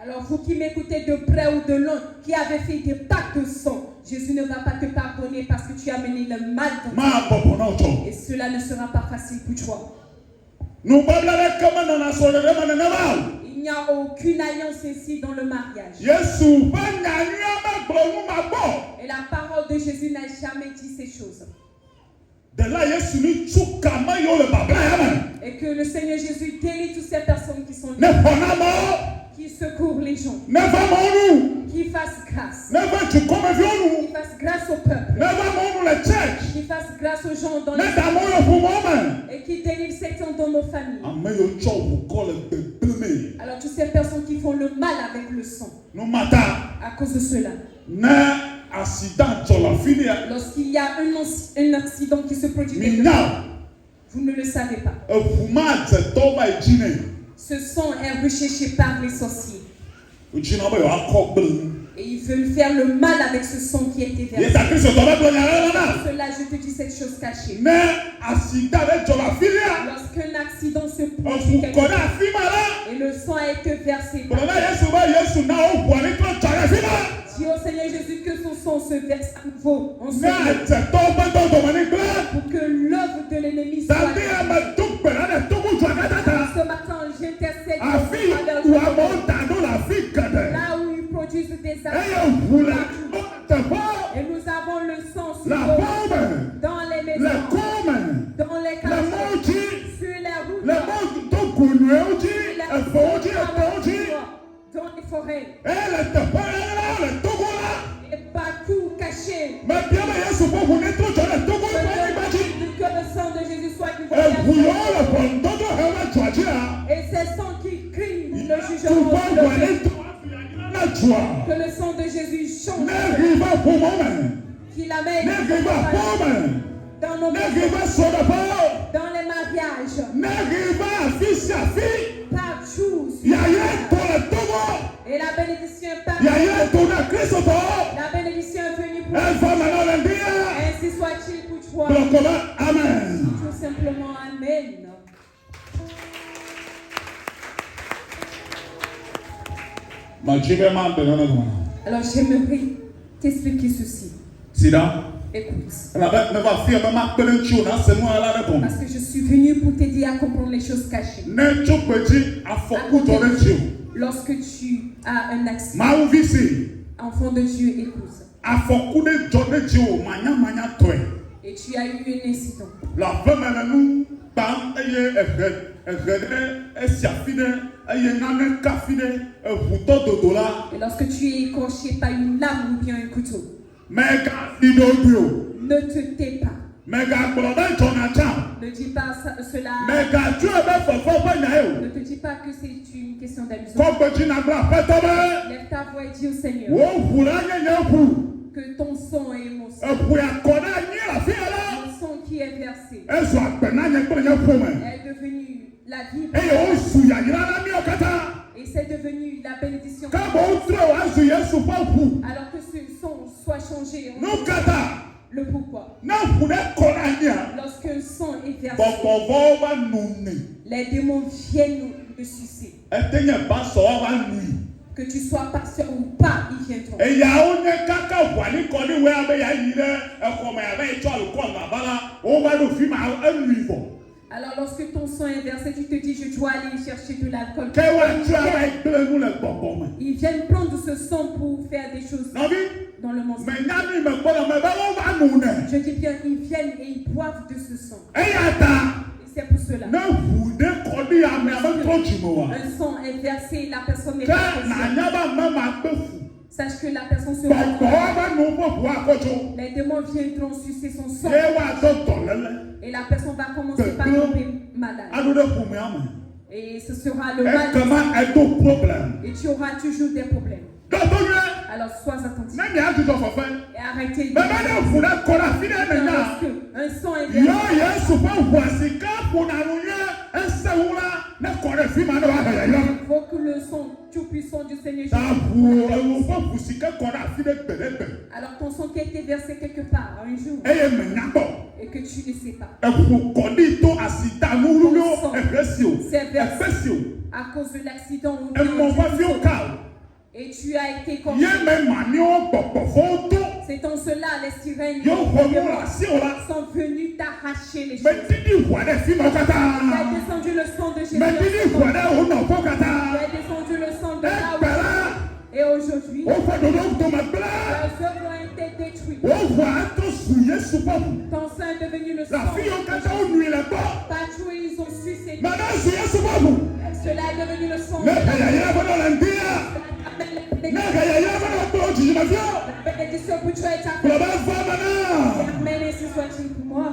Alors vous qui m'écoutez de près ou de loin, qui avez fait des pactes de sang, Jésus ne va pas te pardonner parce que tu as mené le mal dans ta vie. Et cela ne sera pas facile pour toi. Il n'y a aucune alliance ici dans le mariage. Et la parole de Jésus n'a jamais dit ces choses. Et que le Seigneur Jésus délie toutes ces personnes qui sont là, qui secourent les gens, qui fassent grâce, qui fassent grâce au peuple, qui fassent grâce aux gens dans les familles, et qui délivrent ces temps dans nos familles. Alors toutes ces personnes qui font le mal avec le sang, à cause de cela, lorsqu'il y a un accident qui se produit, vous ne le savez pas. Ce sang est recherché par les sorciers. Et ils veulent faire le mal avec ce sang qui a été versé. Pour cela, je te dis cette chose cachée. Lorsqu'un accident se produit et le sang a été versé, dis au Seigneur Jésus que son sang se verse à nouveau en ce moment, pour que l'œuvre de l'ennemi soit ce matin, j'intercède là où ils produisent des actions. Et nous avons le sang sur nos routes, dans les maisons, dans les quartiers, sur les routes, dans les forêts, et partout caché. Que le sang de Jésus soit divulgué. Et ces sangs qui crient le jugement. Que le sang de Jésus change. Qu'il amène dans nos maisons, dans les mariages. Par jour. Et la bénédiction est partie. La bénédiction est venue pour nous. Ainsi soit-il pour toi. Amen. Tout simplement, amen. Alors j'aimerais t'expliquer ceci. Écoute. Parce que je suis venu pour t'aider à comprendre les choses cachées. Lorsque tu as un accident, enfant de Dieu, écoute. Et tu as eu un incident. Et lorsque tu es écorché par une lame ou bien un couteau, ne te tais pas. Ne dis pas cela. Ne te dis pas que c'est une question d'amusement. Lève ta voix et dis au Seigneur que ton sang est mon sang. Le sang qui est versé est devenu la vie. Et c'est devenu la bénédiction. Alors que ce sang soit changé. Le pourquoi. Lorsqu'un sang est versé, les démons viennent le sucer. Que tu sois pasteur ou pas, ils viendront. Alors lorsque ton sang est versé, tu te dis je dois aller chercher de l'alcool. Ils viennent prendre ce sang pour faire des choses dans le monde. Je dis bien, ils viennent et ils boivent de ce sang. Et c'est pour cela. Un sang est versé, la personne n'est pas consciente. Sache que la personne se retrouve. Les démons viendront sucer son sang. Et la personne va commencer par tomber malade. Et ce sera le mal. Et tu auras toujours des problèmes. Alors sois attentif. Et arrêtez. Un sang est versé. Il faut que le sang tout-puissant du Seigneur Jésus. Alors ton sang qui a été versé quelque part un jour et que tu ne sais pas. C'est versé à cause de l'accident ou et tu as été corrigé. C'est en cela les sirènes sont venues t'arracher les choses. Tu as descendu le sang de Jésus. Tu as descendu le sang de là. Et aujourd'hui, leurs œuvres ont été détruites. Ton sang est devenu le sang. Partout ils ont sucé. Cela est devenu le sang. La bénédiction pour toi est accordée. Amen, et ce soit-il pour moi.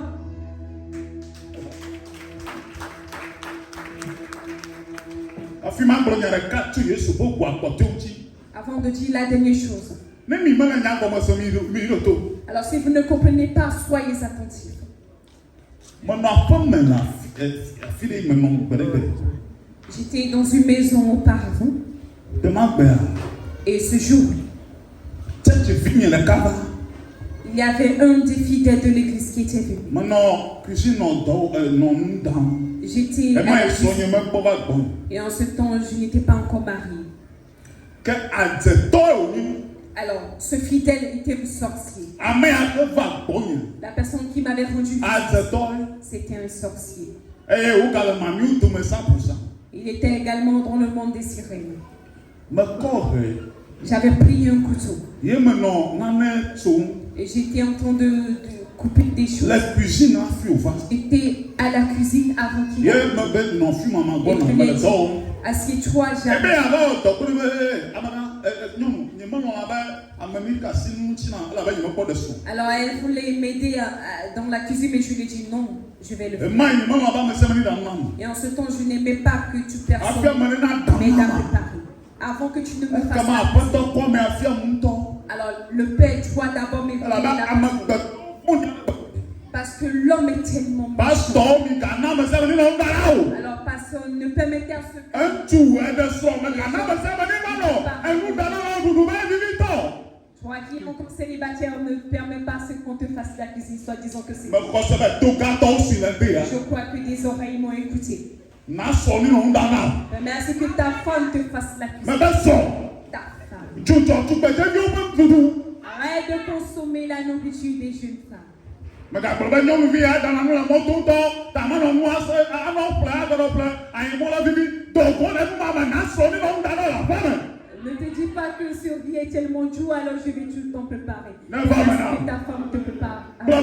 Avant de dire la dernière chose. Alors si vous ne comprenez pas, soyez attentifs. J'étais dans une maison auparavant. Et ce jour, il y avait un des fidèles de l'église qui était venu. J'étais à la cuisine. Et en ce temps, je n'étais pas encore mariée. Alors, ce fidèle était un sorcier. La personne qui m'avait rendu visite, c'était un sorcier. Il était également dans le monde des sirènes. J'avais pris un couteau. Et j'étais en train de couper des choses. J'étais à la cuisine avant qu'il arrive. Assieds-toi, j'arrive. Alors elle voulait m'aider dans la cuisine, mais je lui ai dit non, je vais le faire. Et en ce temps, je n'aimais pas que tu personne m'aide à préparer. Avant que tu ne me fasses. Alors Alors le Père doit d'abord m'éveiller parce que l'homme est tellement méchant. Alors pasteur, ne permettez à ce que toi qui es encore célibataire ne permet pas ce qu'on te fasse la cuisine, soit disant que c'est. Je crois que des oreilles m'ont écouté. Mais à ce que ta femme te fasse la cuisine. Ta femme. Arrête de consommer la nourriture des jeunes femmes. Ne te dis pas que ce riz est tellement doux, alors je vais tout t'en préparer. Parce que ta femme te prépare. Amen.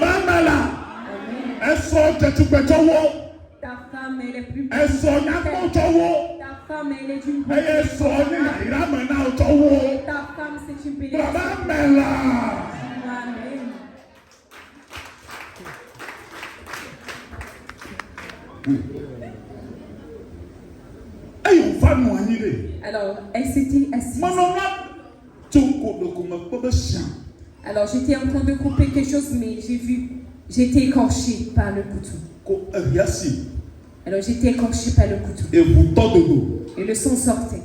Ta femme, elle est plus belle. Ta femme, elle est d'une beauté. Ta femme, c'est une bénédiction. Amen. Alors, elle s'était assise. Alors, j'étais en train de couper quelque chose, mais j'étais écorché par le couteau. Alors, j'étais écorché par le couteau. Et le sang sortait.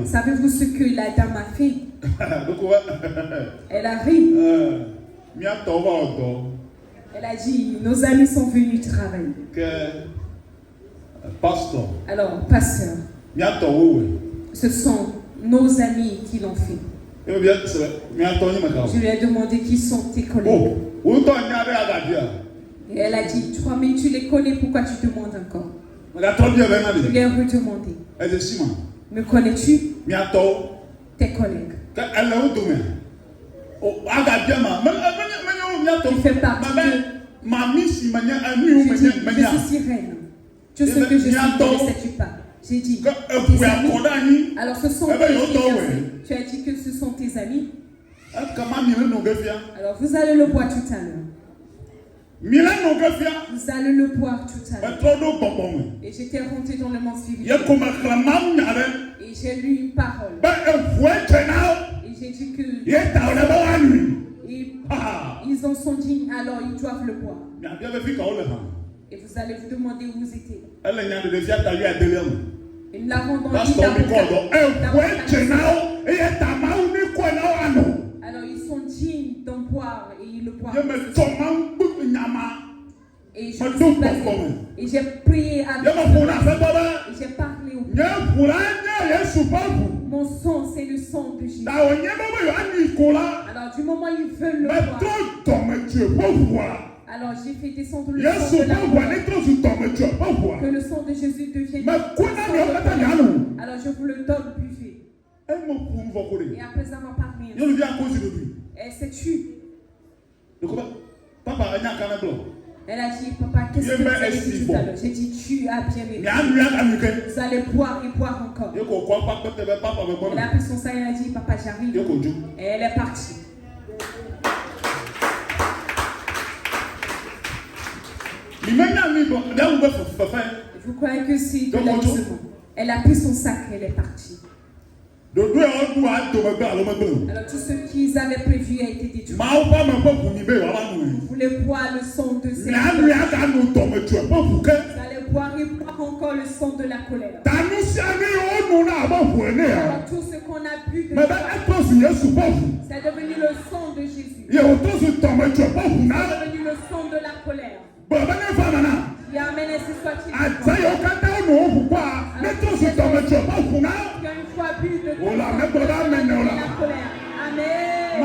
Savez-vous ce que la dame a fait? Elle a ri. Elle a dit, nos amis sont venus travailler. Pasteur. Alors, pasteur, ce sont nos amis qui l'ont fait. Je lui ai demandé qui sont tes collègues. Et elle a dit, toi, mais tu les connais, pourquoi tu demandes encore? Je lui ai redemandé. Me connais-tu? Tes collègues. Tu fais partie de... Je suis sirène. Je sais que je suis, ne sais-tu pas? J'ai dit, tes amis. Alors ce sont tes amis. Tu as dit que ce sont tes amis. Alors vous allez le boire tout à l'heure. Vous allez le boire tout à l'heure. Et j'étais rentré dans le monde spirituel. Et j'ai lu une parole. Et j'ai dit que ils en sont dignes, alors ils doivent le boire. Et vous allez vous demander où vous étiez. Et nous l'avons dans alors ils sont dignes d'en boire et ils le boivent. Et je me suis basé. Et j'ai prié avec eux. Et j'ai parlé au Père. Mon sang, c'est le sang de Jésus. Alors du moment où ils veulent le boire. Alors j'ai fait descendre le sang de la colère. Que le sang de Jésus devienne. Alors je vous le donne, buvez. Et après avoir parlé, elle s'est tue. Elle a dit, papa, qu'est-ce que tu as dit tout à l'heure? J'ai dit, tu as bien aimé. Vous allez boire et boire encore. Elle a pris son sac et elle a dit, papa, j'arrive. Et elle est partie. Vous croyez que c'est de l'amusement? Elle a pris son sac et elle est partie. Alors tout ce qu'ils avaient prévu a été détruit. Vous voulez boire le sang de ces vous allez boire et boire encore le sang de la colère. Alors tout ce qu'on a bu de c'est devenu le sang de Jésus. C'est devenu le sang de la colère. Et amen, ainsi soit-il. Tu as une fois bu de la colère. Amen.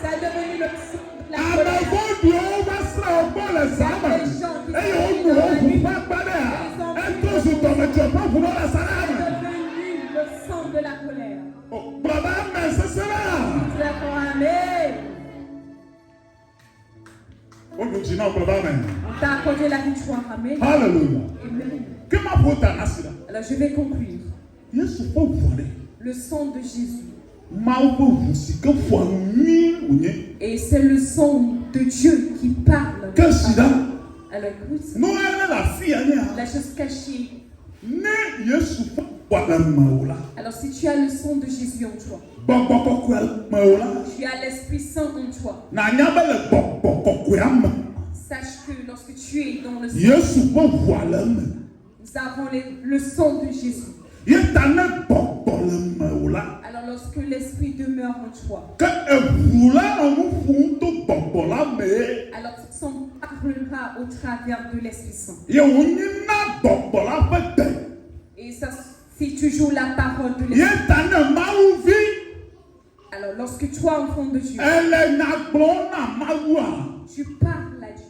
Ça est devenu le sang de la colère. Le sang de la colère. Amen. On t'a accordé la victoire. Amen. Alléluia. Alors je vais conclure. Le sang de Jésus. Et c'est le sang de Dieu qui parle. Alors écoute. La chose cachée. Alors si tu as le sang de Jésus en toi, tu as l'Esprit Saint en toi, sache que lorsque tu es dans le sang, nous avons le sang de Jésus. Alors lorsque l'Esprit demeure en toi, alors son parlera au travers de l'Esprit Saint. Et ça, c'est toujours la parole de l'Esprit. Alors lorsque toi, enfant de Dieu, tu parles à Dieu,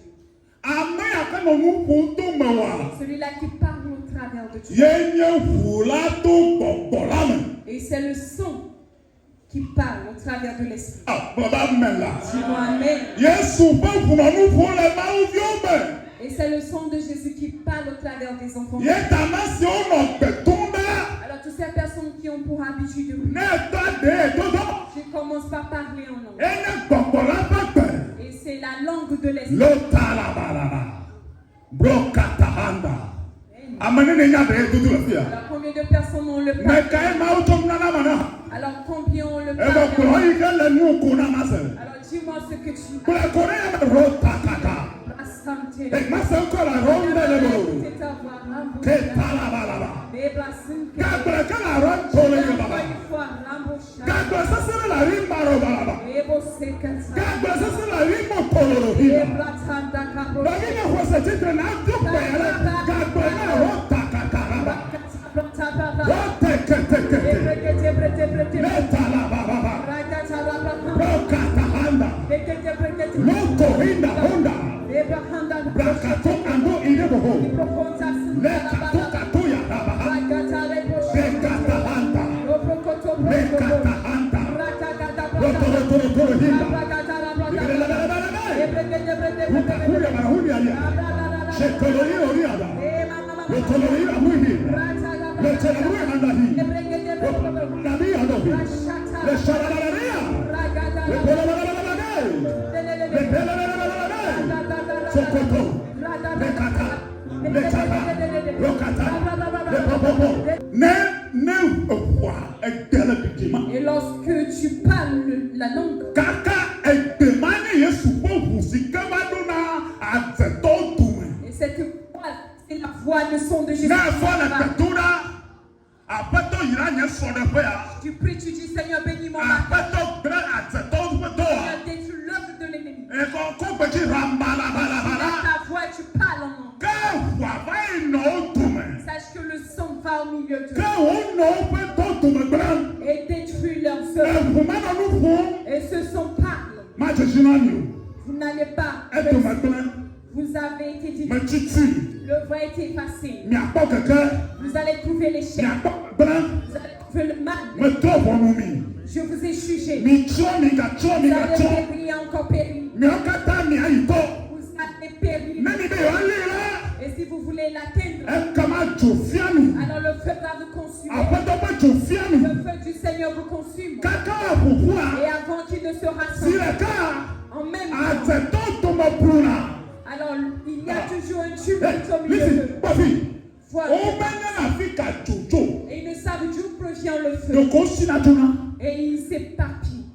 celui-là qui parle au travers de Dieu, et c'est le sang qui parle au travers de l'Esprit. Dis-moi Amen. Et c'est le sang de Jésus qui parle au travers des enfants. Alors toutes ces personnes qui ont pour habitude de prier, je commence par parler en langue. Et c'est la langue de l'Esprit. Alors combien de personnes ont le parler? Alors combien ont le parler? Alors dis-moi ce que tu as. Et lorsque tu parles la langue, et cette voix, c'est la voix de son de Jésus. Tu pries, tu dis Seigneur, bénis mon mari. Seigneur, détruis l'œuvre de l'ennemi. Ta voix, tu parles en langue. Sache que le sang va au milieu d'eux et détruit leurs œuvres. Et ce sang parle. Vous n'allez pas. Vous avez été dit. Le voix est effacé. Vous allez trouver l'échec. Vous allez trouver le mal. Je vous ai jugé. Vous allez périr et encore périr. Vous allez périr. Et si vous voulez l'atteindre, alors le feu va vous consumer. Le feu du Seigneur vous consume. Et avant qu'il ne se rassemble, en même temps, alors il y a toujours un tumulte au milieu d'eux. Voilà. Et ils ne savent d'où provient le feu. Et ils s'éparpillent.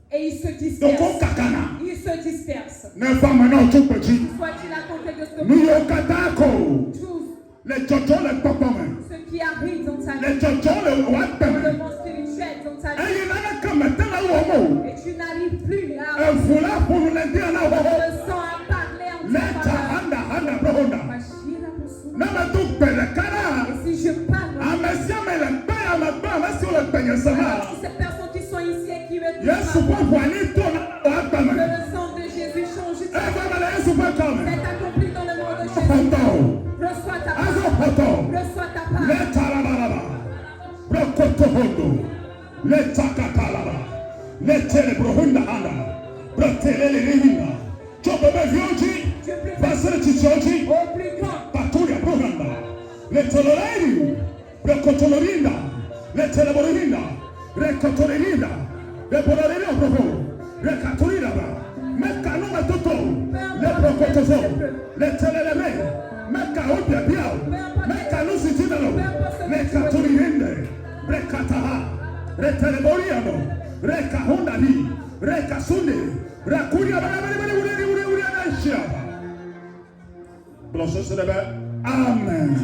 Et ils se dispersent. Ils se dispersent. Soit-il accompli de ce que tous ceux qui arrivent dans ta vie, dans le monde spirituel, dans ta vie, et tu n'arrives plus à le sang à parler en ta faveur. Et si je parle, toutes ces personnes qui sont ici et qui veulent que le sang de Jésus change ta vie. C'est accompli dans le nom de Jésus. Reçois ta parole. Reçois ta reteleboriano, rekahondali, rekasune, rakuria, amen. Amen.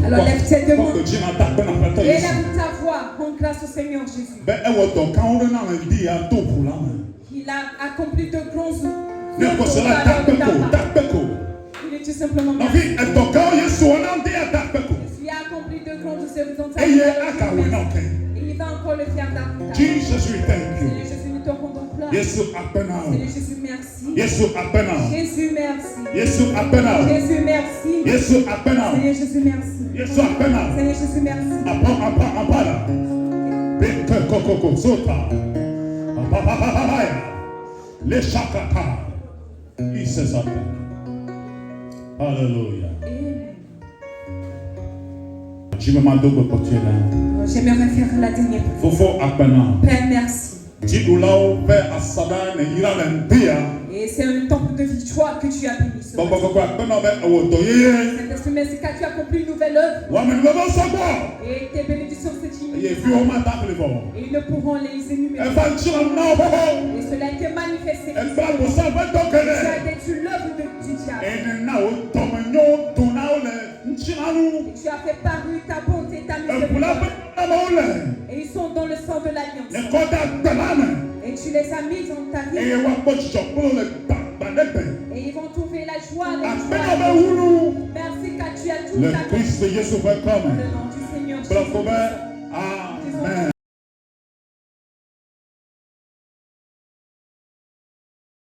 Alors lève-toi debout. Élève ta voix, rends grâce au Seigneur Jésus. Il a accompli de grands œuvres. Il est tout simplement merci. Il a accompli de grands œuvres dans ta vie. Et il va encore le faire davantage. Jesus, we thank you. Seigneur Jésus, nous te rendons gloire. Yesu apena. Seigneur Jésus, merci. Yesu apena. Jésus, merci. Yesu apena. Jésus, merci. Yesu apena. Seigneur Jésus, merci. Yesu apena. Seigneur Jésus, merci. Apana. Beke kokoko sota. Apapapapaya. Le shakata. Il se s'appelle. Alléluia. J'aimerais faire la dernière prière. Père, merci. Et c'est un temple de victoire que tu as béni ce matin. Saint-Esprit, merci car tu as accompli une nouvelle œuvre. Et tes bénédictions se diminuent. Et ils ne pourront les énumérer. Et cela a été manifesté. Tu as détruit l'œuvre du diable. Et tu as fait parue ta bonté et ta miséricorde. Et ils sont dans le sang de l'alliance. Et tu les as mis dans ta vie. Et ils vont trouver la joie. Merci car tu as tout accompli. Le Christ de Jésus va Dans le nom du Seigneur Jésus.